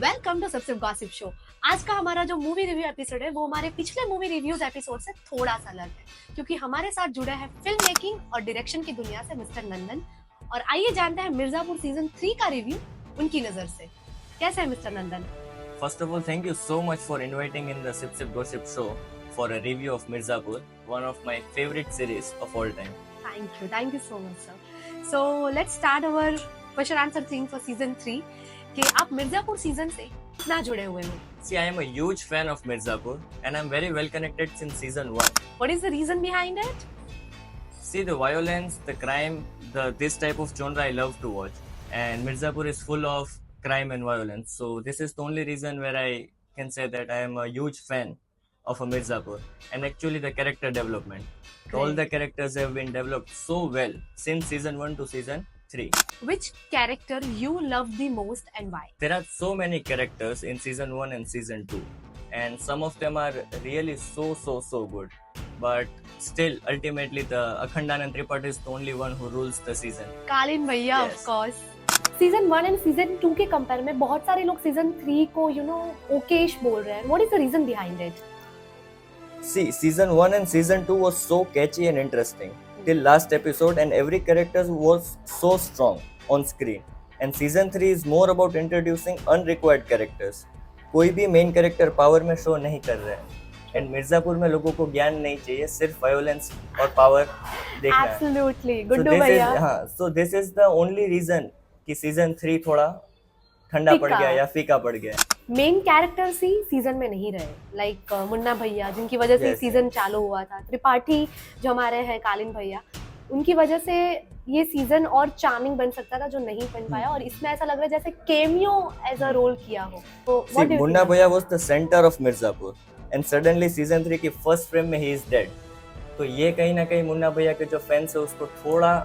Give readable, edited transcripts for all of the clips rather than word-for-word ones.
Welcome to सबसे gossip show. आज का हमारा जो मूवी रिव्यू एपिसोड है वो हमारे पिछले मूवी रिव्यूज एपिसोड से थोड़ा सा अलग है, क्योंकि हमारे साथ जुड़े हैं फिल्म मेकिंग और डायरेक्शन की दुनिया से मिस्टर नंदन। और आइए जानते हैं मिर्जापुर सीजन 3 का रिव्यू उनकी नजर से। कैसे है mister Nandan? First of all, thank you so much for inviting in the Sip Sip Gossip show for a review of Mirzapur, one of my favorite series of all time. Thank you so much sir. So let's start our question answer thing for season 3 कि आप Mirzapur season से कितना जुड़े हुए हो? See, I am a huge fan of Mirzapur and I'm very well connected since season 1. What is the reason behind it? See, the violence, the crime, this type of genre I love to watch. And Mirzapur is full of crime and violence. So this is the only reason where I can say that I am a huge fan of a Mirzapur. And actually the character development. All the characters have been developed so well since season 1 to season 3. Which character you love the most and why? There are so many characters in season 1 and season 2 and some of them are really so good, but still ultimately the Akhandanand Tripathi is the only one who rules the season. कालीन भैया Yes. of course. Season 1 and season 2 के compare में बहुत सारे लोग season 3 को ओकेश बोल रहे हैं. What is the reason behind it? See, season 1 and season 2 was so catchy and interesting till last episode and every character was so strong on screen. And season 3 is more about introducing unrequired characters. कोई भी main character power में show नहीं कर रहे हैं. And Mirzapur में लोगों को ज्ञान नहीं चाहिए, सिर्फ वायोलेंस और पावर देखना है. एब्सोल्युटली गुड्डू भैया. So this is the only reason कि सीजन 3 थोड़ा ठंडा पड़ गया या फीका पड़ गया. मेन कैरेक्टर्स ही सीजन में नहीं रहे, लाइक मुन्ना भैया जिनकी वजह से सीजन चालू हुआ था, त्रिपाठी जो हमारे हैं कालीन भैया, उनकी वजह से ये सीजन और चार्मिंग बन सकता था जो नहीं बन पाया. और इसमें ऐसा लग रहा है जैसे केमियो एज अ रोल किया हो. तो मुन्ना भैया was the centre of Mirzapur and suddenly season 3 की फर्स्ट फ्रेम में ही इज डेड. तो ये कहीं ना कहीं मुन्ना भैया के जो फैंस है उसको थोड़ा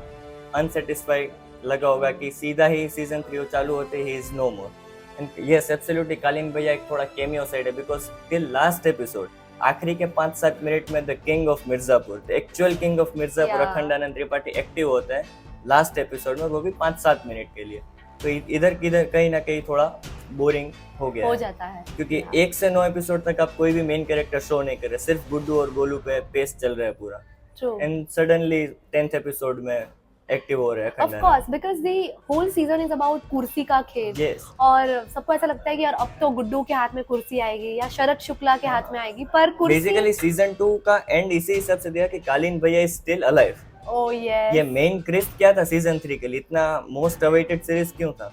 अनसेटिस्फाइड लगा होगा कि सीधा ही सीजन 3 चालू होते ही is no more. And yes absolutely Kaleen भैया एक थोड़ा केमियो साइड है बिकॉज टिल लास्ट एपिसोड आखिरी के 5-7 मिनट में the king of Mirzapur, the actual king of Mirzapur Akhandanand Tripathi active होता है लास्ट एपिसोड में, वो भी 5-7 मिनट के लिए. तो इधर किधर कहीं ना कहीं थोड़ा बोरिंग हो गया हो जाता है क्योंकि 1 से 9 एपिसोड तक आप कोई भी मेन कैरेक्टर शो नहीं कर रहे, सिर्फ गुड्डू और गोलू पे पेस चल रहा है पूरा. एंड सडनली 10th एपिसोड में एक्टिव हो रहे हैं. Of course because the whole season is about कुर्सी का खेल. Yes. और सबको ऐसा लगता है कि यार अब तो गुड्डू के हाथ में कुर्सी आएगी या शरद शुक्ला के हाथ में आएगी, पर कुर्सी बेसिकली सीजन 2 का एंड इसी हिसाब से दिया कि कालीन भैया is still alive. Oh yes. ये मेन क्रिस्ट क्या था सीजन 3 के लिए, इतना मोस्ट अवेटेड सीरीज क्यों था?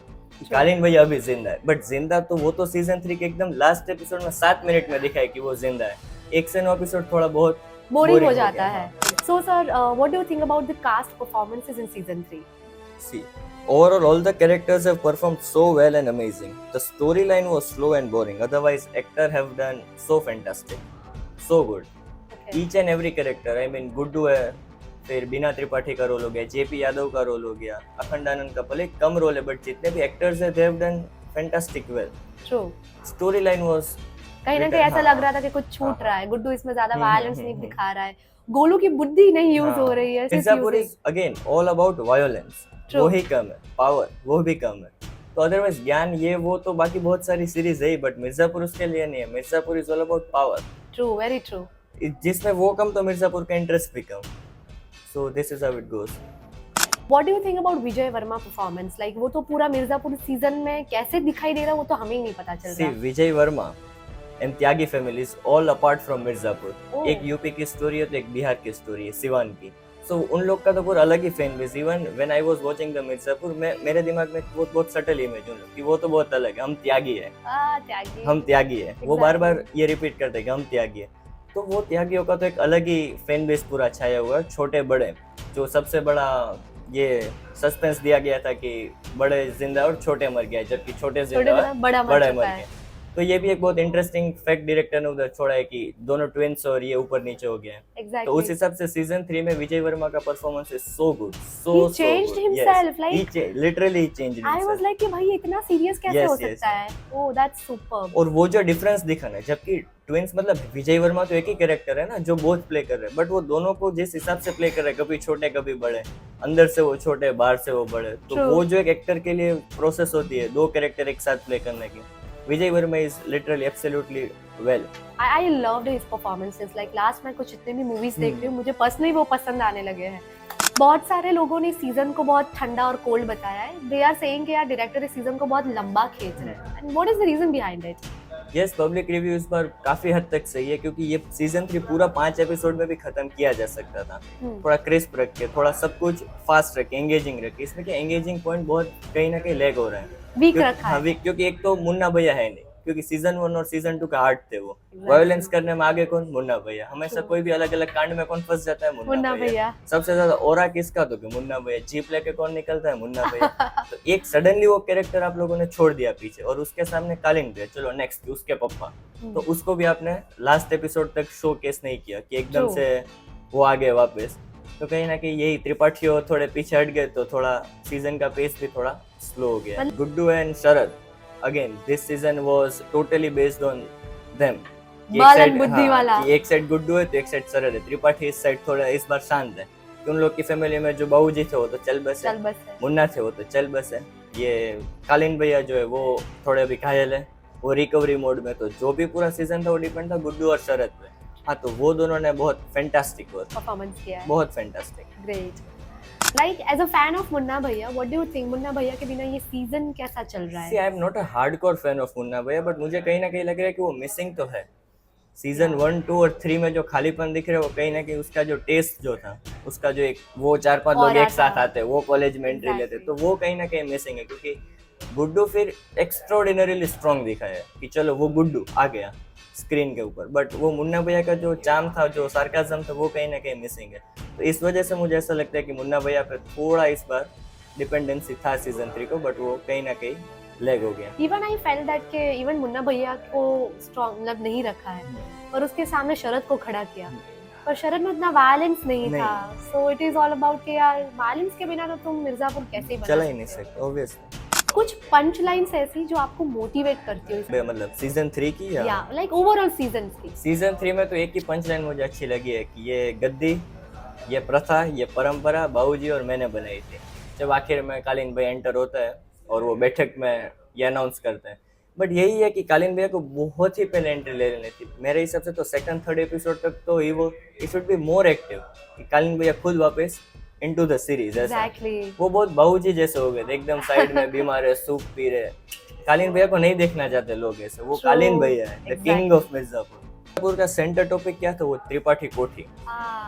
कालीन भैया अभी जिंदा है, बट जिंदा तो वो तो सीजन 3 के एकदम लास्ट एपिसोड में 7 मिनट में दिखाया कि वो जिंदा है. 1 से 9 एपिसोड थोड़ा बहुत बोरिंग हो जाता है. So sir, what do you think about the cast performances in season 3? See, overall all the characters have performed so well and amazing. The storyline was slow and boring. Otherwise, actors have done so fantastic, so good. Okay. Each and every character. I mean, Guddu है, फिर बीना त्रिपाठी का role हो गया, JP Yadav का role हो गया, अखंडानंद का भले कम रोल है, बट जितने भी एक्टर्स है, they have done fantastic well. True. Storyline was कहीं ना कहीं ऐसा लग रहा था कि कुछ छूट रहा है. गुड्डू इसमें ज्यादा वायलेंस नहीं दिखा रहा है, गोलू की बुद्धि नहीं यूज हो रही है. Mirzapur is again all about violence. वो ही कम है, पावर वो भी कम है. तो अदरवाइज ज्ञान ये वो तो बाकी बहुत सारी सीरीज है, बट मिर्जापुर उसके लिए नहीं है. Mirzapur is all about power. True, very true. जिसमें वो कम तो मिर्जापुर का इंटरेस्ट भी कम. So this is how it goes. What do you think about Vijay Varma performance? Like वो तो पूरा मिर्जापुर सीजन में कैसे दिखाई दे रहा है वो तो हमें ही नहीं पता चल रहा. Vijay Varma and Tyagi family is all apart from Mirzapur. एक यूपी की स्टोरी है तो एक बिहार की स्टोरी है, सिवान की. सो उन लोग का तो पूरा अलग ही fan base. Even when I was watching the Mirzapur मेरे दिमाग में बहुत सटल इमेज उन लोग कि वो तो बहुत अलग है, हम त्यागी है, हम त्यागी है. वो बार बार ये रिपीट करते हैं कि हम त्यागी है. तो वो त्यागियों का तो एक अलग ही फैन बेस पूरा छाया हुआ है. छोटे बड़े जो सबसे बड़ा ये सस्पेंस दिया गया था कि बड़े जिंदा और छोटे मर गए, जबकि छोटे जिंदा बड़ा मर गए. तो ये भी एक बहुत इंटरेस्टिंग फैक्ट डायरेक्टर ने उधर छोड़ा है कि दोनों ट्विंस और ये ऊपर नीचे हो गए हैं. Exactly. तो उस हिसाब से सीजन 3 में विजय वर्मा का performance is so good, He changed himself, like literally he changed himself. I was like कि भाई इतना सीरियस कैसे हो सकता है? Oh, that's superb. और वो जो डिफरेंस दिखा ना, जबकि ट्विंस मतलब विजय वर्मा तो एक ही कैरेक्टर है ना जो बोथ प्ले कर रहे हैं, बट वो दोनों को जिस हिसाब से प्ले कर रहे हैं, कभी छोटे कभी बड़े, अंदर से वो छोटे बाहर से वो बड़े. तो वो जो एक एक्टर के लिए प्रोसेस होती है दो कैरेक्टर एक साथ प्ले करने की, Vijay Verma is literally absolutely well. I loved his performances. Like last मैं कुछ जितने भी मूवीज देख रही हूँ मुझे पर्सनली वो पसंद आने लगे हैं. बहुत सारे लोगों ने सीजन को बहुत ठंडा और कोल्ड बताया है. दे आर सेइंग कि यार डायरेक्टर इस सीजन को बहुत लंबा खींच रहे हैं. And what is the reason behind it? Yes, public reviews पर काफी हद तक सही है, क्योंकि ये सीजन 3 पूरा 5 एपिसोड में भी खत्म किया जा सकता था. थोड़ा क्रिस्प रख के, थोड़ा सब कुछ फास्ट रख के, एंगेजिंग रख के. इसमें क्या एंगेजिंग पॉइंट बहुत कहीं ना कहीं लैग हो रहा है, वीक रखा है. वीक, क्योंकि एक तो मुन्ना भैया है नहीं, क्योंकि सीजन 1 और सीजन 2 का हार्ट थे वो. वायलेंस करने में आगे कौन? मुन्ना भैया. हमेशा कोई भी अलग अलग कांड में कौन फंस जाता है? मुन्ना भैया. सबसे ज्यादा ओरा किसका? तो कि मुन्ना भैया. जीप लेके कौन निकलता है? मुन्ना भैया. तो एक सडनली वो कैरेक्टर आप लोगों ने छोड़ दिया पीछे, और उसके सामने कालीन भैया. चलो नेक्स्ट उसके पप्पा, तो उसको भी आपने लास्ट एपिसोड तक शो केस नहीं किया कि एकदम से वो आ गए वापस. तो कहीं ना कहीं यही त्रिपाठी थोड़े पीछे हट गए, तो थोड़ा सीजन का पेस भी थोड़ा स्लो हो गया. Guddu and Sharad, again this season was totally based on them. बुद्धि वाला. एक साइड गुड्डू है तो एक साइड शरद है. त्रिपाठी इस साइड थोड़ा इस बार शांत है. उन लोग की फैमिली में जो बाबूजी थे वो तो चल बस है, मुन्ना थे वो तो चल बस है. ये कालीन भैया जो है वो थोड़े अभी घायल है, वो रिकवरी मोड में. तो जो भी पूरा सीजन था वो डिपेंड था गुड्डू और शरद पे. हाँ, तो वो दोनों ने बहुत फैंटास्टिक परफॉर्मेंस किया है. बहुत fantastic. Great. Like as a fan of Munna भैया, what do you think? Munna भैया के बिना ये सीजन कैसा चल रहा है? See, I am not a hardcore fan of Munna भैया, but मुझे कहीं ना कहीं लग रहा है कि वो मिसिंग तो है. सीजन 1, 2 और 3 में जो खालीपन दिख रहा है वो कहीं ना कहीं उसका जो टेस्ट जो था, उसका जो एक वो 4-5 लोग एक साथ आते हैं, वो कॉलेज में एंट्री लेते, तो वो कहीं ना कहीं मिसिंग है. क्योंकि गुड्डू फिर एक्स्ट्राऑर्डिनरीली स्ट्रांग दिखा है कि चलो वो गुड्डू आ गया स्क्रीन के ऊपर, बट वो मुन्ना भैया का जो चार्म था, जो सार्काज्म था, वो कहीं ना कहीं मिसिंग है. तो इस वजह से मुझे ऐसा लगता है कि मुन्ना भैया पे थोड़ा इस बार डिपेंडेंसी था सीजन 3 को, बट वो कहीं ना कहीं लैग हो गया. इवन आई फेल्ट दैट के इवन मुन्ना भैया को स्ट्रांग मतलब नहीं रखा है और उसके सामने शरद को खड़ा किया, पर शरद में उतना वायलेंस नहीं था. So it is all about कि यार वायलेंस के बिना तो तुम मिर्जापुर कैसे बना चला ही नहीं सकते ऑब्वियसली. कुछ पंच लाइन्स ऐसी जो आपको मोटिवेट करती हो, मतलब सीजन 3 की या लाइक ओवरऑल सीजन की? सीजन 3 में तो एक ही पंच लाइन मुझे अच्छी लगी है कि ये गद्दी, ये प्रथा, ये परंपरा बाबूजी और मैंने बनाई थी. जब आखिर में कालीन भाई एंटर होता है और वो बैठक में ये अनाउंस करते हैं. बट यही है कि कालीन भैया को बहुत ही पहले एंट्री ले लेनी थी मेरे हिसाब से. तो सेकंड थर्ड एपिसोड तक तो ही वो it should be more active कि कालीन भैया खुद वापस इनटू द सीरीज. Exactly. वो बहुत बाबूजी जैसे हो गए थे, एकदम साइड में बीमार है, सूप पी रहे. कालीन भैया को नहीं देखना चाहते लोग ऐसे. वो कालीन भैया है, the king of Mirzapur. Mirzapur का सेंटर टॉपिक क्या था? वो त्रिपाठी कोठी.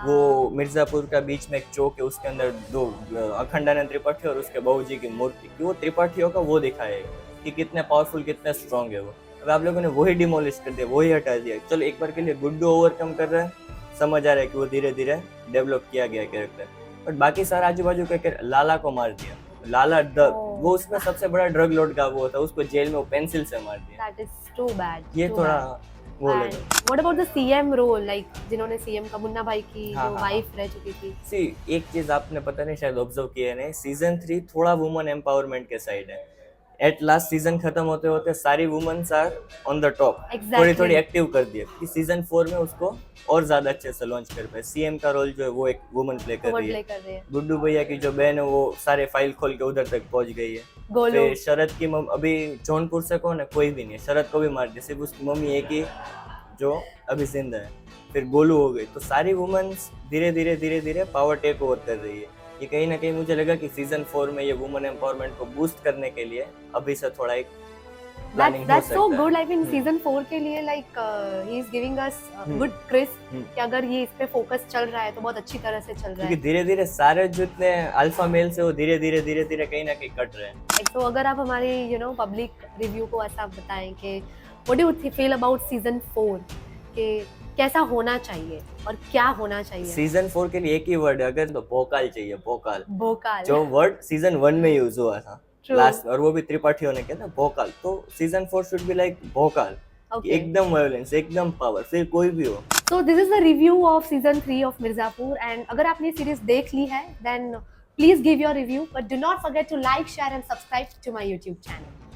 वो मिर्जापुर का बीच में एक चौक है, उसके अंदर दो अखंडानंद त्रिपाठी और उसके बाबूजी की मूर्ति. वो त्रिपाठियों का वो दिखाया कि कितने पावरफुल, कितने स्ट्रॉन्ग है वो. अब आप लोगों ने वही डिमोलिश कर दिया, वही हटा दिया. चलो एक बार के लिए गुड्डू ओवरकम कर रहा है, समझ आ रहा है कि वो धीरे धीरे डेवलप किया गया कैरेक्टर. बट बाकी सारा आजू बाजू के लाला को मार दिया. लाला वो उसमें सबसे बड़ा ड्रग लॉर्ड का वो था, उसको जेल में वो पेंसिल से मार दिया. That is too bad. ये थोड़ा वो लगा. What about the CM role, like जिन्होंने CM का मुन्ना भाई की जो वाइफ रह चुकी थी? सी, एक चीज आपने पता नहीं शायद ऑब्जर्व किया नहीं, सीजन 3 थोड़ा वुमन एम्पावरमेंट के साइड है. एट लास्ट सीजन खत्म होते होते सारी womens are on the top. थोड़ी थोड़ी एक्टिव कर दिया कि सीजन 4 में उसको और ज्यादा अच्छे से लॉन्च कर पाए. सीएम का रोल जो है वो एक वुमन प्ले कर रही है. गुड्डू भैया की जो बहन है वो सारे फाइल खोल के उधर तक पहुंच गई है. फिर शरद की अभी जौनपुर से कौन है? कोई भी नहीं है. शरद को भी मार दिया, सिर्फ उसकी मम्मी एक ही जो अभी जिंदा है. फिर गोलू हो गई. तो सारी वुमेन्स धीरे धीरे धीरे धीरे पावर टेक ओवर कर रही है. ये कहीं ना कहीं मुझे लगा कि सीजन 4 में ये वुमेन एम्पावरमेंट को बूस्ट करने के लिए अभी से थोड़ा एक प्लानिंग हो सकता है. That's so good. Like in season 4 के लिए like he is giving us good crisp कि अगर ये इस पे फोकस चल रहा है तो बहुत अच्छी तरह से चल रहा है. क्योंकि धीरे धीरे सारे जितने अल्फा मेल से वो धीरे धीरे कहीं ना कहीं कट रहे हैं. तो अगर आप हमारे पब्लिक रिव्यू को ऐसा बताएं कि what do you feel about season 4 कि कैसा होना चाहिए और क्या होना चाहिए? सीजन 4 के लिए एक ही वर्ड है अगर तो भोकाल चाहिए. भोकाल जो वर्ड सीजन 1 में यूज हुआ था लास्ट, और वो भी त्रिपाठियों ने किया था भोकाल. तो season 4 should be like Bhokaal. एकदम वायलेंस, एकदम पावर, फिर कोई भी हो. So this is the review of season 3 of Mirzapur. and अगर आपने सीरीज देख ली है then please give your review, but do not forget to like, share and subscribe to my YouTube channel.